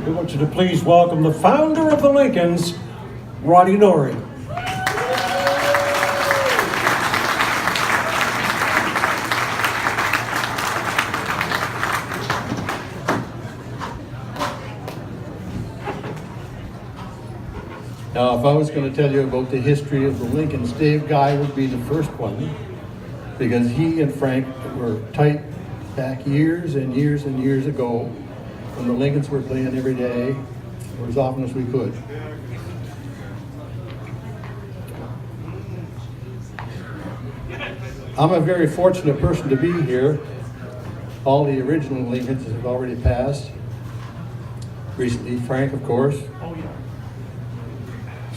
We want you to please welcome the founder of the Lincolns, Roddie Norrie. Now, if I was going to tell you about the history of the Lincolns, Dave Guy would be the first one, because he and Frank were tight back years and years and years ago when the Lincolns were playing every day, or as often as we could. I'm a very fortunate person to be here. All the original Lincolns have already passed. Recently, Frank, of course.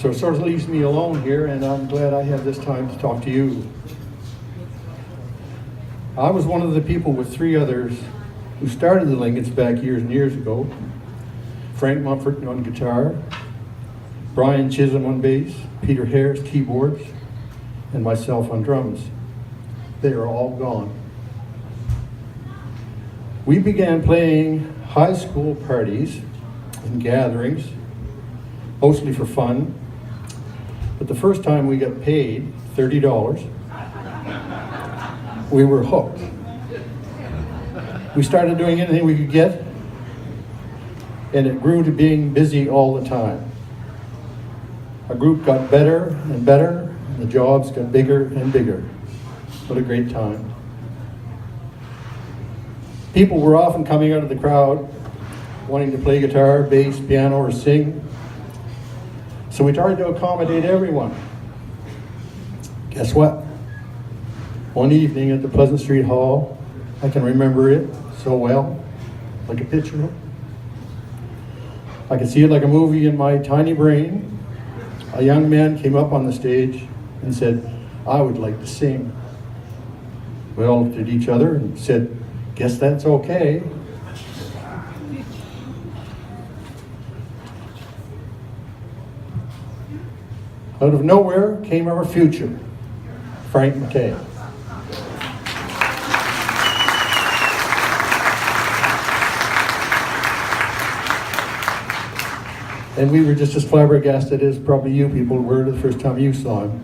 So it sort of leaves me alone here, and I'm glad I have this time to talk to you. I was one of the people with three others who started the Lincolns back years and years ago. Frank Mumford on guitar, Brian Chisholm on bass, Peter Harris keyboards, and myself on drums. They are all gone. We began playing high school parties and gatherings, mostly for fun. But the first time we got paid $30, we were hooked. We started doing anything we could get, and it grew to being busy all the time. Our group got better and better, and the jobs got bigger and bigger. What a great time. People were often coming out of the crowd wanting to play guitar, bass, piano, or sing. So we tried to accommodate everyone. Guess what? One evening at the Pleasant Street Hall, I can remember it so well, like a picture. I could see it like a movie in my tiny brain. A young man came up on the stage and said, "I would like to sing." We all looked at each other and said, "Guess that's okay." Out of nowhere came our future, Frank MacKay. And we were just as flabbergasted as probably you people were the first time you saw him.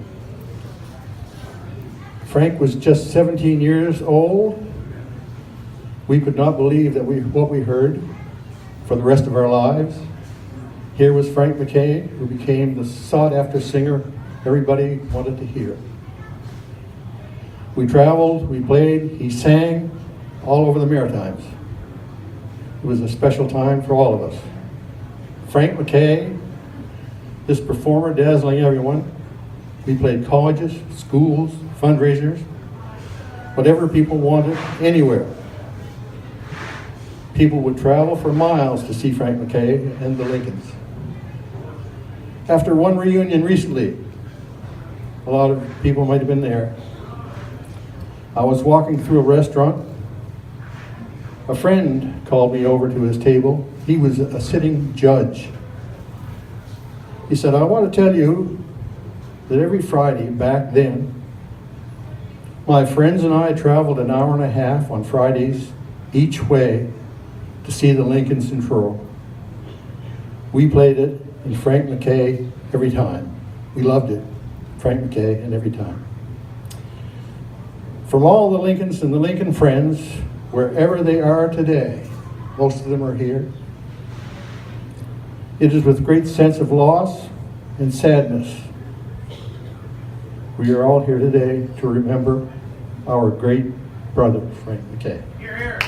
Frank was just 17 years old. We could not believe that what we heard for the rest of our lives. Here was Frank MacKay, who became the sought-after singer everybody wanted to hear. We traveled, we played, he sang all over the Maritimes. It was a special time for all of us. Frank MacKay, this performer dazzling everyone. We played colleges, schools, fundraisers, whatever people wanted, anywhere. People would travel for miles to see Frank MacKay and the Lincolns. After one reunion recently, a lot of people might have been there, I was walking through a restaurant. A friend called me over to his table. He was a sitting judge. He said, "I want to tell you that every Friday back then, my friends and I traveled an hour and a half on Fridays each way to see the Lincolns in Truro. We played it in Frank MacKay every time. We loved it, Frank MacKay, and every time." From all the Lincolns and the Lincoln friends, wherever they are today, most of them are here, it is with great sense of loss and sadness we are all here today to remember our great brother, Frank MacKay. Here, here.